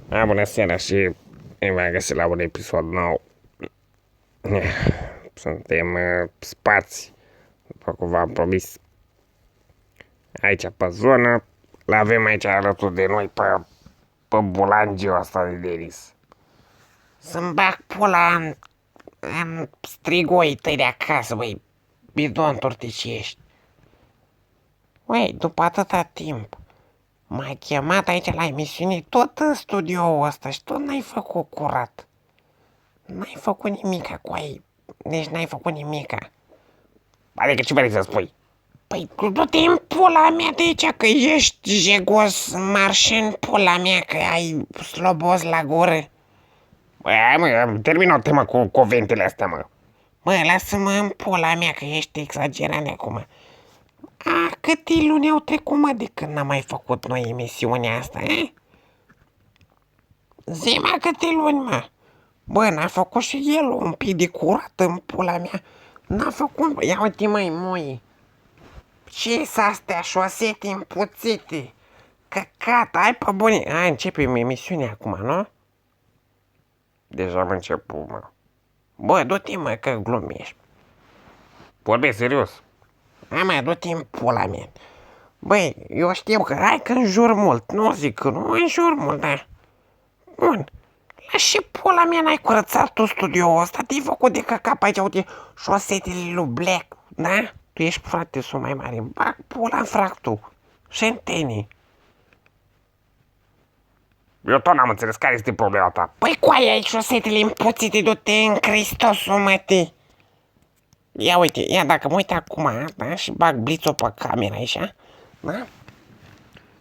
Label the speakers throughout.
Speaker 1: Bună seara și v-am găsit la un episod nou. Suntem spați, după cum v-am promis. Aici pe zonă, l-avem aici alături de noi pe bulangiul ăsta de Denis.
Speaker 2: Să-mi bag pula în strigoi tăi de acasă, băi, bidon torticiești. Băi, după atâta timp, m-ai chemat aici la emisiune, tot în studioul ăsta și tot n-ai făcut curat. N-ai făcut nimica cu ai, deci n-ai făcut nimica.
Speaker 1: Adică ce vrei să spui?
Speaker 2: Păi, du-te în pula mea de aici, că ești jegos, marșen pula mea, că ai slobos la gură.
Speaker 1: Băi, hai mă, termin o temă cu cuvintele astea, mă.
Speaker 2: Bă, lasă-mă în pula mea că ești exagerat acum. Câte luni au trecut, mă, de când n-am mai făcut noi emisiunea asta, eh? Zi-mă câte luni, mă. Bă, n-a făcut și el un pic de curat în pula mea. N-a făcut, ia uite, măi, moi. Ce-s astea, șosete împuțite? Căcat, hai pe bune. Hai, începem emisiunea acum, nu?
Speaker 1: Deja am început, mă.
Speaker 2: Bă, du-te, mă, că glumești.
Speaker 1: Vorbesc serios.
Speaker 2: Hai, mă, du-te în pula mea. Băi, eu știu că hai că înjur mult, nu zic că nu înjur mult, da. Bun, la și pula mea n-ai curățat tu studioul ăsta, te-ai făcut de căcap aici, uite, șosetele lui Black, da? Tu ești frate sunt mai mare, bag pula în frac tu, șentenii.
Speaker 1: Eu tot n-am înțeles care este problema ta.
Speaker 2: Păi coaia ai șosetele împuțite, du-te în Hristosul, mătii. Ia uite, ia dacă mă uit acum, da, și bag blițul pe camera aici, da?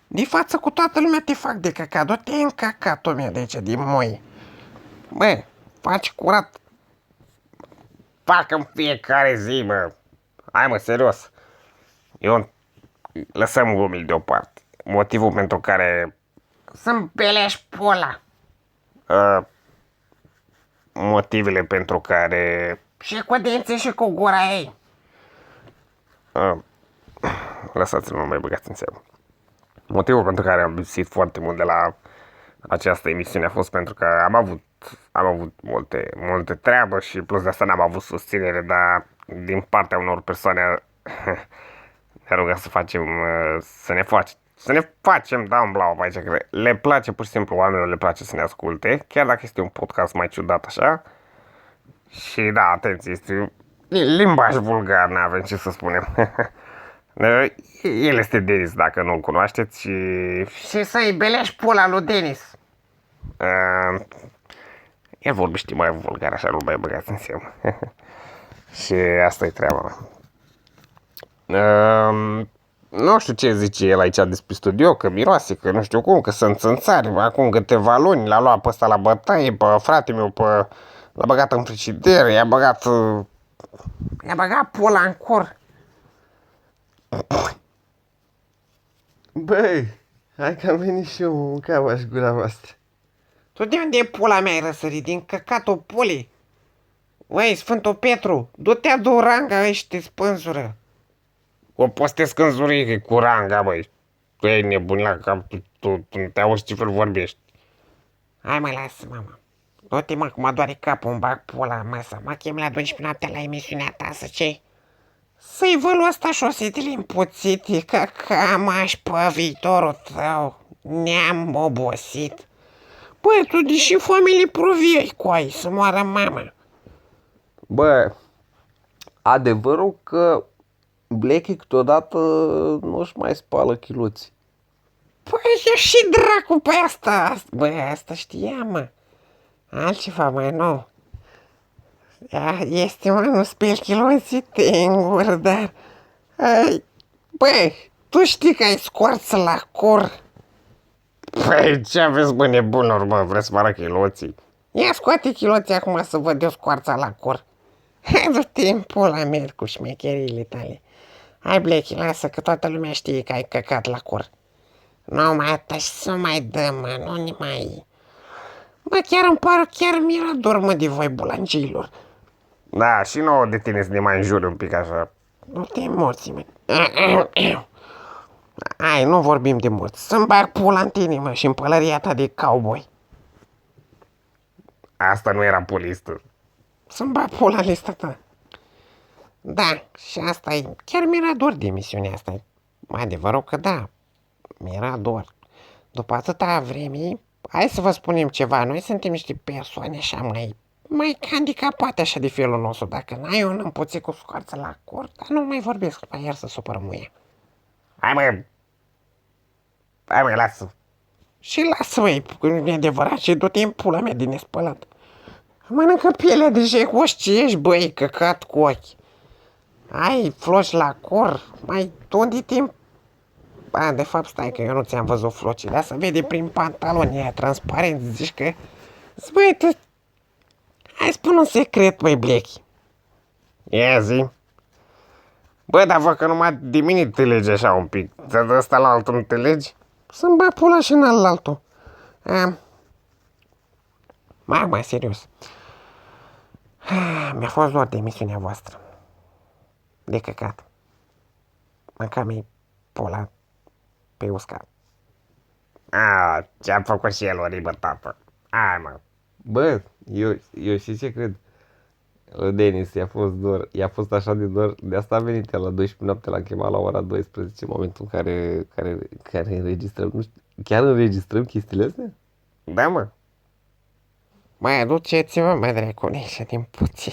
Speaker 2: De față cu toată lumea te fac de căcat, du-te în căcatul meu de aici, din moi. Bă, faci curat.
Speaker 1: Fac în fiecare zi, mă. Hai, mă, serios. Eu lăsăm glumile deoparte. Motivul pentru care
Speaker 2: Să-mi belești pula.
Speaker 1: motivele pentru care
Speaker 2: Și cu dinții și cu gura ei.
Speaker 1: lăsați-l, nu mai băgați în seamă. Motivul pentru care am lipsit foarte mult de la această emisiune a fost pentru că am avut multe treabă și plus de asta n-am avut susținere, dar din partea unor persoane ne-a rugat să facem, să ne facem down blow aici, că le place pur și simplu, oamenilor le place să ne asculte, chiar dacă este un podcast mai ciudat așa. Și da, atenție, este limbaj vulgar, n-avem ce să spunem. El este Denis, dacă nu-l cunoașteți
Speaker 2: Și să-i belești pula lui Denis.
Speaker 1: el vorbește mai vulgar, așa nu mai băgați în seamă. Și asta e treaba. Nu știu ce zice el aici despre studio, că miroase, că nu știu cum, că sunt țânțari. Acum câteva luni l-a luat pe ăsta la bătaie, pe frate meu, l-a băgat în frigider, i-a băgat...
Speaker 2: I-a băgat pula în cur.
Speaker 3: Băi, hai că am venit și eu în cava și gura voastră.
Speaker 2: Tu de unde e pula mea ai răsărit? Din căcatul pulii? Uai, Sfântul Petru, du-te adu ranga aici te spânzură.
Speaker 1: O postesc în zurică cu ranga, băi. Tu ești nebun la cap, tu te auzi ce fel vorbești.
Speaker 2: Hai mă, lasă, mama. Du-te, mă, cum mă doare capul, îmi bag pula în masă. Mă chem la 12 noaptea la emisiunea ta, să ce? Să-i vălu asta șosetele împuțite, că cam aș pe viitorul tău. Ne-am obosit. Băi, tu deși foamele provii cu ai, să moară mama.
Speaker 3: Bă, adevărul că Blacky câteodată nu-și mai spală chiluți.
Speaker 2: Păi, e și dracu pe asta. Bă, asta știam, mă. Altceva mai nou. Este, mă, nu speli chiloții tingur, dar... Băi, tu știi că ai scoarță la cur.
Speaker 1: Păi, ce aveți, bă, nebunuri, mă? Vreți să vă arăt chiloții?
Speaker 2: Ia scoate chiloții acum să văd eu scoarța la cur. Hai, du-te în pula mea cu șmecheriile tale. Hai, Blacky, lasă că toată lumea știe că ai căcat la cur. Nu mai atâta și să mai dă, mă, nu ne mai... Bă, chiar îmi pare, chiar mi-era dor, mă, de voi, bulangiilor.
Speaker 1: Da, și nouă de tine să ne mai înjuri un pic așa.
Speaker 2: Nu te morți, mă. Hai, nu vorbim de morți. Să-mi bag pula în tine, mă, și în pălăria ta de cowboy.
Speaker 1: Asta nu era polistă.
Speaker 2: Să-mi bag pula în lista ta. Da, și asta e, chiar mi-era dor de emisiunea asta. Adevărul că da, mi-era dor. După atâta vreme, hai să vă spunem ceva, noi suntem niște persoane așa mai handicapate așa de felul nostru. Dacă n-ai un împuțit cu scoarță la cur, dar nu mai vorbesc, la iar să supără muie.
Speaker 1: Hai mă, lasă.
Speaker 2: Și lasă, măi, că nu e adevărat și du-te în pula mea din nespălat. Mănâncă pielea de jecos ce ești, băi, căcat cu ochi. Ai floci la cur, mai unde timp? A, de fapt, stai că eu nu ți-am văzut flocile, dar se vede prin pantaloni aia transparent, zici că... Băi, tu... Hai spun un secret, băi, Blechi.
Speaker 1: Ia zi. Bă, dar văd că numai de mine te legi așa un pic. De ăsta la altul nu te legi?
Speaker 2: Să-mi bag pula și în altul. Mai serios. Mi-a fost doar de emisiunea voastră. De căcat. Mânca-mi pula pe uscat.
Speaker 1: A, ce-a făcut și el oribă, tată. Hai, mă.
Speaker 3: Bă, eu știi ce cred? Lui Denis i-a fost așa de dor, de asta a venit el la 12 noapte, l-a chemat la ora 12, în momentul în care înregistrăm, nu știu, chiar înregistrăm chestiile astea?
Speaker 1: Da, mă.
Speaker 2: Mai aduceți-vă, mă, draculeșă, din puții.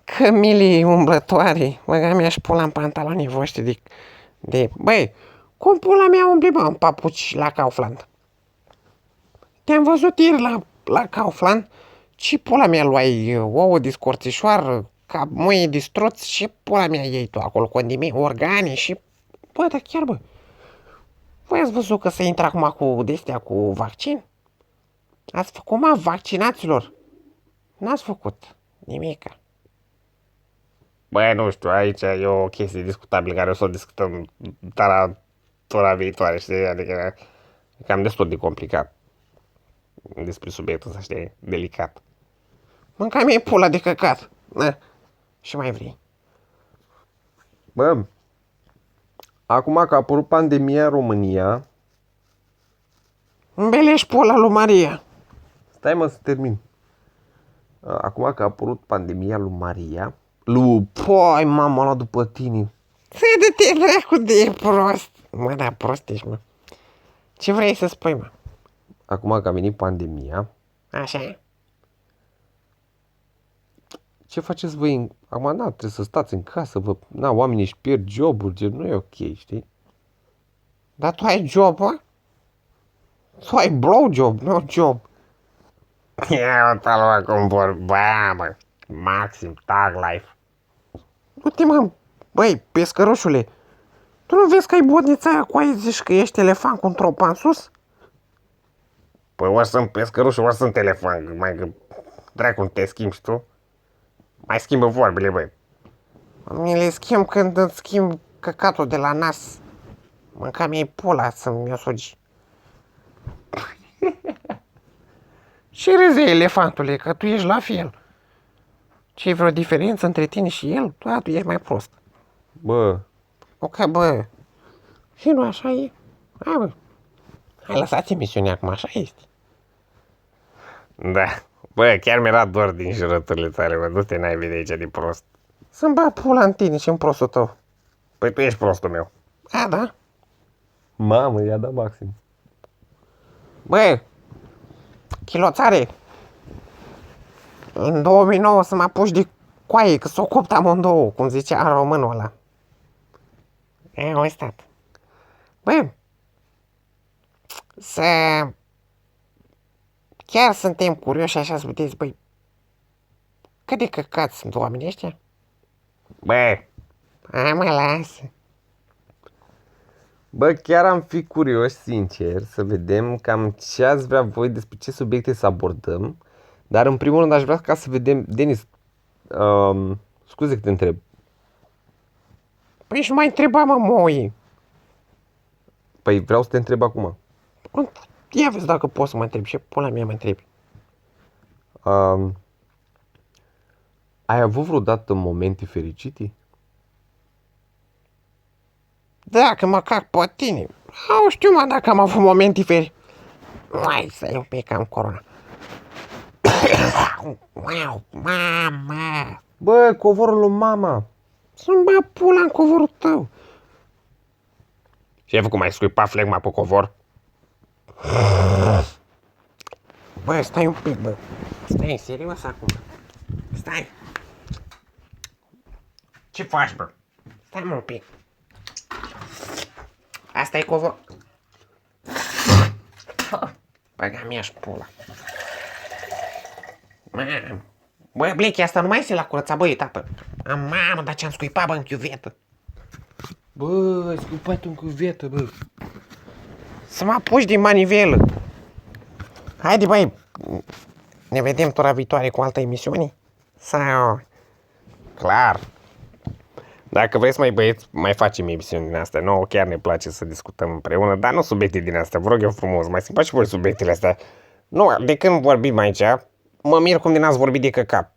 Speaker 2: Cămilii umblătoare, băga mi-aș pula în pantalonii voștri Băi, cum pula mea umbli, mă, în papuci la Kaufland? Te-am văzut ieri la Kaufland și pula mea luai ouă de scorțișoară, ca muie de struț și pula mea iei tu acolo condimenti, organe și... Bă, dar chiar, bă, voi ați văzut că se intră acum cu de-astea cu vaccin? Ați făcut, mă, vaccinaților? N-ați făcut nimica.
Speaker 1: Bă, nu știu, aici e o chestie discutabilă care o să o discutăm tora viitoare, știi? Adică e cam destul de complicat despre subiectul ăsta, știi? Delicat.
Speaker 2: Mânca mi pula de căcat. Na. Și mai vrei.
Speaker 3: Bă, acum că a apărut pandemia în România,
Speaker 2: Îmbelești pula lui Maria.
Speaker 3: stai mă să termin. Acum că a apărut pandemia lui Maria, păi, m-am luat după tine.
Speaker 2: Să de te dracu de prost. Mă, da, prost ești, mă. Ce vrei să spui, mă?
Speaker 3: Acum că a venit pandemia,
Speaker 2: Așa?
Speaker 3: ce faceți voi? Acum, da, trebuie să stați în casă, oamenii își pierd joburi, gen, nu e ok, știi?
Speaker 2: Dar tu ai job, mă? Tu ai blowjob, nu job.
Speaker 1: Ia o talua cum vorba, mă. Maxim, tag life.
Speaker 2: Du-te, mă, băi, pescărușule. Tu nu vezi că ai bodnița aia cu aia zici că ești elefant cu un tropan sus?
Speaker 1: Păi ori sunt pescăruș, ori sunt telefon. Mai că dracu te schimbi și tu. Mai schimbă vorbele, băi.
Speaker 2: Mi le schimb când îți schimb căcatul de la nas. Mânca mi-ai pula să-mi o sugi. Și râzi, elefantule, că tu ești la fel. Ce vreo diferență între tine și el? Da, tu ești mai prost.
Speaker 3: Bă,
Speaker 2: Ok, bă. Și nu așa e? Hai, bă. Hai, lăsați emisiunea acum, așa este.
Speaker 1: Da. Bă, chiar mi-era dor din jurăturile tale, bă. Du-te n-ai de aici de prost.
Speaker 2: Să-mi bag pula în tine și în prostul tău.
Speaker 1: Păi tu ești prostul meu.
Speaker 2: A, da?
Speaker 3: mamă, i-a dat maxim.
Speaker 2: Bă, chiloțare. În 2009 să mă apuci de coaie, că s-o copt amândouă, cum zicea românul ăla. E, uitat. Bă, să... Chiar suntem curioși așa să vedeți, băi, cât de căcați sunt oamenii ăștia?
Speaker 1: Bă,
Speaker 2: Hai, mă, lasă.
Speaker 3: Bă, chiar am fi curios, sincer, să vedem cam ce ați vrea voi, despre ce subiecte să abordăm. Dar în primul rând aș vrea ca să vedem, Denis, scuze că te întreb.
Speaker 2: Păi și mai întreba, mă, moi.
Speaker 3: Păi vreau să te întreb acum.
Speaker 2: Ia vezi dacă poți să mă întrebi, ce pula mea mă întrebi.
Speaker 3: Ai avut vreodată momente fericite?
Speaker 2: Dacă mă cac pe tine. Au, știu, mă, dacă am avut momente feri. Mai să-i un pic, am corona. Wow, mama!
Speaker 3: Bă, covorul lui mama.
Speaker 2: Să-mi bag pula în covorul tău!
Speaker 1: Și ai făcut mai scuipa flegma pe covor?
Speaker 2: Bă, stai un pic, bă. Stai, serios acum. Stai.
Speaker 1: Ce faci, bă?
Speaker 2: Stai mă un pic. Asta e covor. Băga mi-aș pula. Mamă. Bă, Blechi, asta nu mai este la curățat, bă, etapă. Mamă, dar ce-am scuipat, bă, în chiuvetă.
Speaker 3: Bă, ai scuipat în cuvetă, bă.
Speaker 2: Să mă apuci din manivelă. Haide, băi. Ne vedem tura viitoare cu altă emisiune? Sau...
Speaker 1: Clar. Dacă vreți, mai băieți, mai facem emisiuni din astea. Nouă chiar ne place să discutăm împreună, dar nu subiecte din astea. Vă rog eu frumos, mai schimbați și voi subiectele astea. Nu, de când vorbim aici, mă mir cum din ați vorbit de căcat.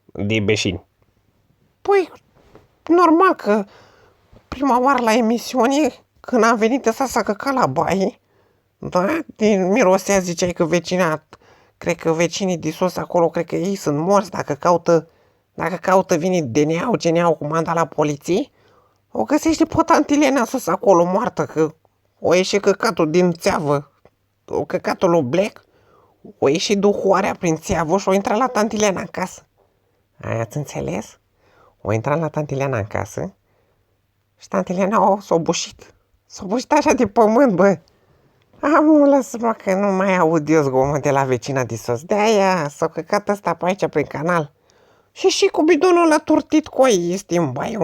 Speaker 1: De beșini.
Speaker 2: Păi, normal că prima oară la emisiune, când am venit ăsta s-a căcat la baie, da? Din mirosea ziceai că vecina, cred că vecinii de sus acolo, cred că ei sunt morți dacă caută vine DNA-ul, GNA-ul cum am dat la poliție, o găsește pe tantilena sus acolo moartă, că o ieși căcatul din țeavă, o căcatul lui Black, o ieși duhoarea prin țeavă și o intrat la tantilena în casă. Ați înțeles? O intrat la tantilena în casă și tantilena s-a bușit. S-a bușit așa de pământ, bă. Am lăsă-mă că nu mai aud eu zgomot de la vecina de sus. De-aia s-a căcat ăsta pe aici prin canal. Și cu bidonul ăla turtit, coi, este în baie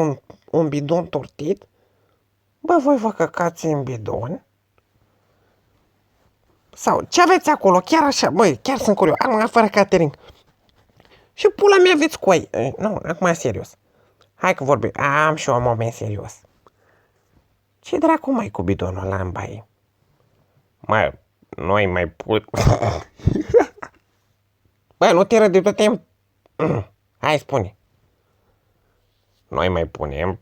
Speaker 2: un bidon turtit. Bă, voi vă căcați în bidon? Sau ce aveți acolo? Chiar așa, băi, chiar sunt curios. Acum, fără catering. Și pula mea aveți coi. Nu, acum serios. Hai că vorbim. Am și eu un moment serios. Ce dracu mai cu bidonul ăla în baie?
Speaker 1: Mă, noi mai put...
Speaker 2: Bă, nu te râd de tot timp. Hai, spune.
Speaker 1: Noi mai punem...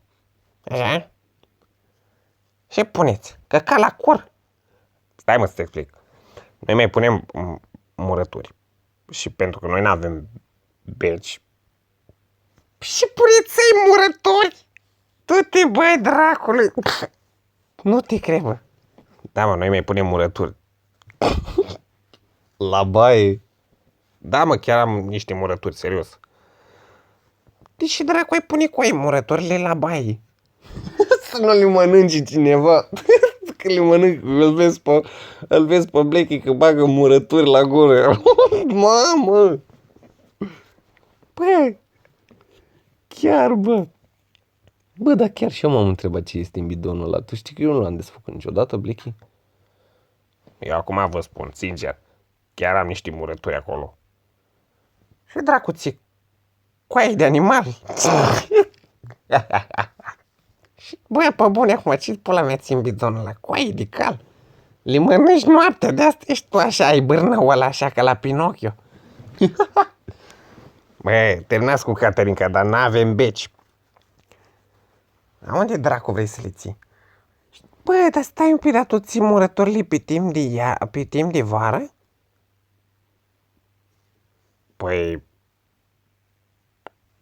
Speaker 2: Așa? Ce puneți? Căca la cur?
Speaker 1: Stai mă să te explic. Noi mai punem murături. Și pentru că noi nu avem beci,
Speaker 2: Și puneți-i murături? Du-te, băi, dracului. Nu te cred, bă.
Speaker 1: da mă, noi mai punem murături.
Speaker 3: La baie.
Speaker 1: Da mă, chiar am niște murături, serios.
Speaker 2: De ce dracu ai pune cu ai murăturile la baie?
Speaker 3: Să nu le mănânci cineva. Că le mănânc, îl vezi pe Blechi că bagă murături la gură. Mamă! Bă, chiar, bă. Bă, dar chiar și eu m-am întrebat ce este în bidonul ăla. Tu știi că eu nu l-am desfăcut niciodată, Blechi?
Speaker 1: Eu acum vă spun, sincer, chiar am niște murături acolo.
Speaker 2: Și dracu ți coaie de animal. Și, bă, pe bune acum, ce pula mea ți în bidonul ăla? Coaie de cal. Le mănânci noaptea, de asta ești tu așa, ai bârnăul ăla așa ca la Pinocchio.
Speaker 1: Bă, terminați cu Caterinca, dar n-avem beci.
Speaker 2: A unde dracu vrei să le ții? Bă, dar stai un pic, dar tu ții murăturile pe timp de vară?
Speaker 1: Păi...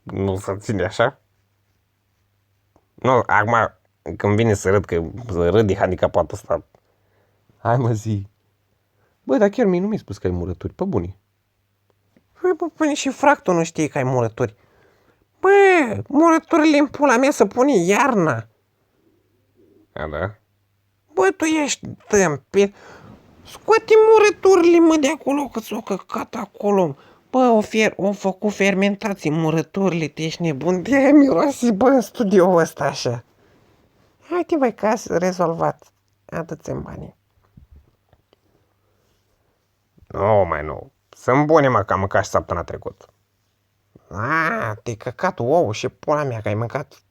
Speaker 1: nu se ține așa? Nu, acum, când vine să râd, că să râd de handicapatul ăsta,
Speaker 3: Hai mă zi. Bă, dar chiar mie nu mi-ai spus că ai murături, pe bune.
Speaker 2: Băi, bă, pune și fractul nu știe că ai murături. Bă, murăturile în pula mea să pune iarna.
Speaker 1: a, da?
Speaker 2: Bă, tu ești tâmpit. Scoate murăturile, mă, de acolo, că s-o căcat acolo. Bă, o făcut fermentații murăturile, tu ești nebun. De-aia miroase, bă, în studioul ăsta așa. Haide, băi, că ați rezolvat. Atâți-mi banii.
Speaker 1: Nu, mai nu. Sunt bune, mă, că am mâncat și săptămâna trecută.
Speaker 2: Te-ai căcat ouă și pula mea că ai mâncat.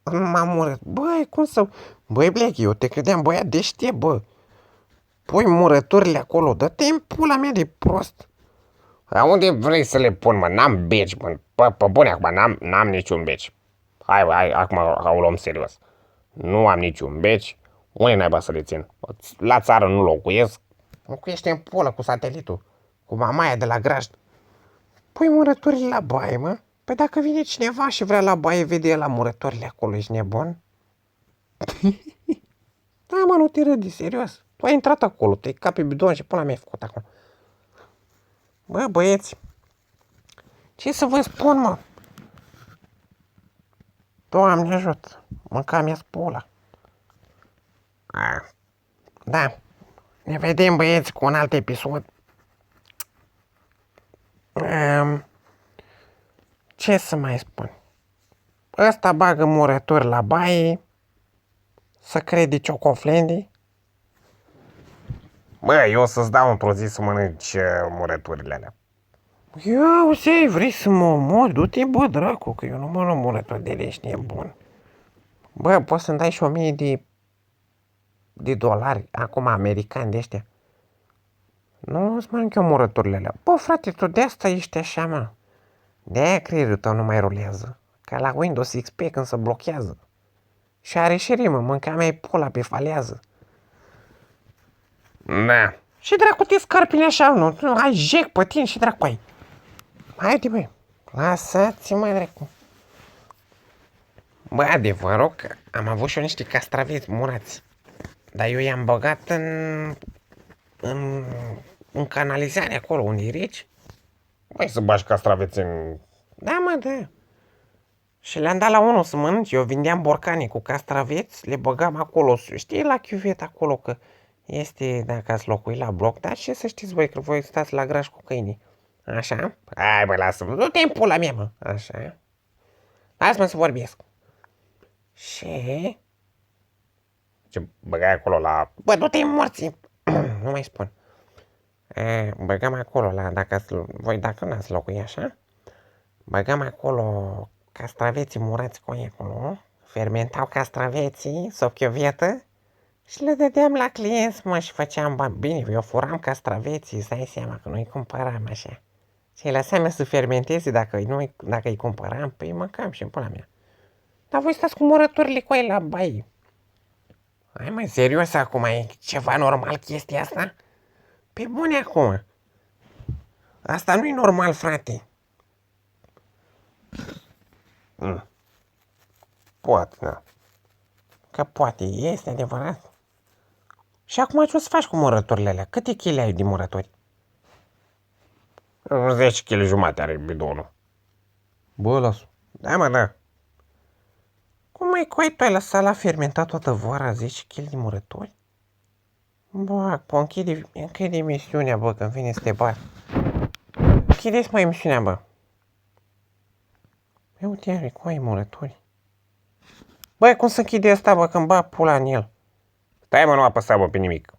Speaker 2: M-am urât. Băi, cum să... Băi, Black, eu te credeam băiat deștept, bă. Pui murăturile acolo, dă-te în pula mea de prost.
Speaker 1: Dar unde vrei să le pun, mă? N-am beci, mă. Pe bune, acum, n-am niciun beci. Hai, acum o luăm serios. Nu am niciun beci. Unde naiba să le țin? La țară nu locuiesc.
Speaker 2: Locuiește în pulă cu satelitul. Cu mamaia de la grajd. Pui murăturile la baie, mă? Păi dacă vine cineva și vrea la baie, vede la murăturile acolo, ești nebun? Da, mă, nu te râdi, serios. Tu ai intrat acolo, te-ai ca pe bidon și până mi-ai făcut acolo. Bă, băieți, ce să vă spun, mă? Doamne ajută, mânca mi-a pula. Da, ne vedem, băieți, cu un alt episod. Ce să mai spun? Ăsta bagă murături la baie, să crede ciocoflendi.
Speaker 1: Bă, eu o să-ți dau într-o zi să mănânci murăturile alea.
Speaker 2: Ia uite, vrei să mă omori? Du-te, bă, dracu, că eu nu mănânc murături de lești nebun. Bă, poți să-mi dai și 1000 de dolari, acum americani de ăștia. Nu îți mănânc eu murăturile alea. Bă, frate, tu de asta ești așa, mă. De-aia creierul tău nu mai rulează. Ca la Windows XP când se blochează. Și are și rimă, mânca mea pula pe falează.
Speaker 1: Da.
Speaker 2: Și dracu te scarpine așa, nu? Ai jec pe tine și dracu ai. Haide, băi. Lăsați-mă, dracu. Bă, adevărul că am avut și eu niște castraveți murați. Dar eu i-am băgat în canalizare acolo, unde e reci.
Speaker 1: Mai să bagi castraveți în...
Speaker 2: Da, mă, da. Și le-am dat la unul să mănânci. Eu vindeam borcane cu castraveți, le băgam acolo. Știi, la chiuvet acolo, că este, dacă ați locuit la bloc, dar ce să știți voi, că voi stați la graj cu câinii. Așa?
Speaker 1: Hai, bă, lasă-mă.
Speaker 2: Nu te pula mea, mă. Așa. Lasă-mă să vorbesc. Și...
Speaker 1: Ce băgai acolo la...
Speaker 2: Bă, du-te morții. Nu mai spun. Băgam acolo, dacă n-ați locuit așa, băgam acolo castraveții murați cu ei acolo, fermentau castraveții, sub chiovetă și le dădeam la clienți, mă, și făceam bani. Bine, eu furam castraveții, îți dai seama că nu-i cumpăram așa. Și îi lăsam să fermenteze, dacă îi cumpăram, păi mâncam și în pula mea. Dar voi stați cu murăturile cu ei la baie. Hai, mă, serios acum, e ceva normal chestia asta? Pe bune acum. Asta nu e normal, frate.
Speaker 1: Poate, da.
Speaker 2: Că poate, este adevărat. Și acum ce o să faci cu murăturile alea? Câte kg ai de murături?
Speaker 1: 10 kg jumate are bidonul.
Speaker 3: Bă, lasă.
Speaker 2: Da, mă, da. Cum mai coi tu ai lăsat la fermentat toată vara 10 kg de murături? Bă, închide emisiunea, bă, când vine să te bat. Închideți, mă, emisiunea, bă. Ia uite, are, cu ai murături. Băi, cum să închide asta, bă, când bag pula în el?
Speaker 1: Stai, mă, nu apăsa, bă, pe nimic.